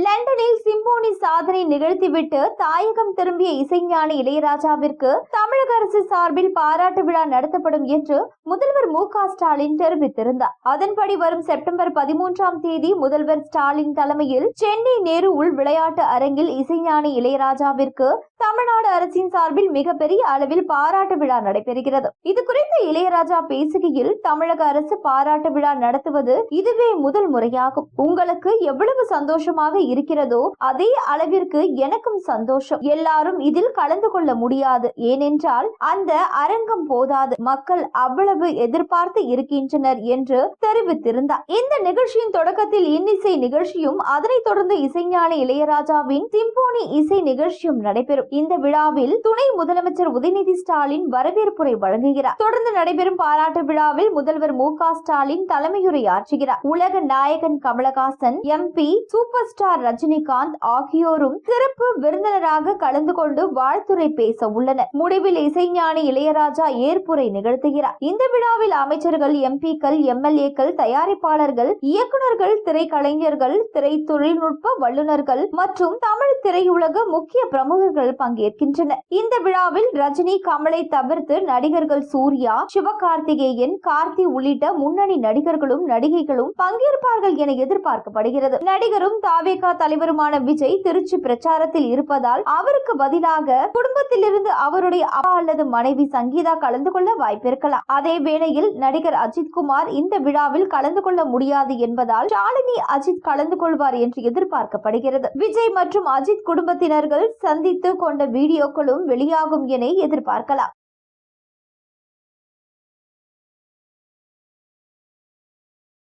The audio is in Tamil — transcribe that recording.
லண்டனில் சிம்போனி சாதனை நிகழ்த்திவிட்டு தாயகம் திரும்பிய இசைஞானி இளையராஜாவிற்கு தமிழக அரசு சார்பில் பாராட்டு விழா நடத்தப்படும் என்று முதல்வர் மு.க.ஸ்டாலின் தெரிவித்திருந்தார். அதன்படி வரும் செப்டம்பர் 13ஆம் தேதி முதல்வர் ஸ்டாலின் தலைமையில் சென்னை நேரு உள் விளையாட்டு அரங்கில் இசைஞானி இளையராஜாவிற்கு தமிழ்நாடு அரசின் சார்பில் மிகப்பெரிய அளவில் பாராட்டு விழா நடைபெறுகிறது. இது குறித்து இளையராஜா பேசுகையில், தமிழக அரசு பாராட்டு விழா நடத்துவது இதுவே முதல் முறையாகும். உங்களுக்கு எவ்வளவு சந்தோஷமாக இருக்கிறதோ அதே அளவிற்கு எனக்கும் சந்தோஷம். எல்லாரும் இதில் கலந்து கொள்ள முடியாது, ஏனென்றால் அந்த அரங்கம் போதாது, மக்கள் அவ்வளவு எதிர்பார்த்து இருக்கின்றனர் என்று தெரிவித்திருந்தார். இந்த நிகழ்ச்சியின் தொடக்கத்தில் இன்னிசை நிகழ்ச்சியும், அதனைத் தொடர்ந்து இசைஞானி இளையராஜாவின் சிம்போனி இசை நிகழ்ச்சியும் நடைபெறும். இந்த விழாவில் துணை முதலமைச்சர் உதயநிதி ஸ்டாலின் வரவேற்புரை வழங்குகிறார். தொடர்ந்து நடைபெறும் பாராட்டு விழாவில் முதல்வர் மு.க.ஸ்டாலின் தலைமையுரையாற்றுகிறார். உலக நாயகன் Kamal Haasan, MP, super star Rajinikanth ஆகியோரும் சிறப்பு விருந்தினராக கலந்து கொண்டு வாழ்த்துரை பேச உள்ளனர். முடிவில் இசைஞானி இளையராஜா ஏற்புரை நிகழ்த்துகிறார். இந்த விழாவில் அமைச்சர்கள், எம்பிக்கள், எம்எல்ஏக்கள், தயாரிப்பாளர்கள், இயக்குநர்கள், திரைக்கலைஞர்கள், திரை தொழில்நுட்ப வல்லுநர்கள் மற்றும் தமிழ் திரையுலக முக்கிய பிரமுகர்கள் பங்கேற்கின்றனர். இந்த விழாவில் ரஜினி, கமலை தவிர்த்து நடிகர்கள் சூர்யா, சிவகார்த்திகேயன், கார்த்தி உள்ளிட்ட முன்னணி நடிகர்களும் நடிகைகளும் பங்கேற்பார்கள் என எதிர்பார்க்கப்படுகிறது. நடிகரும் தாவேகா தலைவருமான விஜய் திருச்சி பிரச்சாரத்தில் இருப்பதால் அவருக்கு பதிலாக குடும்பத்திலிருந்து அவருடைய அப்பா அல்லது மனைவி சங்கீதா கலந்து கொள்ள வாய்ப்பிருக்கலாம். அதே வேளையில் நடிகர் அஜித்குமார் இந்த விழாவில் கலந்து கொள்ள முடியாது என்பதால் ஷாலினி அஜித் கலந்து கொள்வார் என்று எதிர்பார்க்கப்படுகிறது. விஜய் மற்றும் அஜித் குடும்பத்தினர்கள் சந்தித்து கொண்ட வீடியோக்களும் வெளியாகும் என எதிர்பார்க்கலாம்.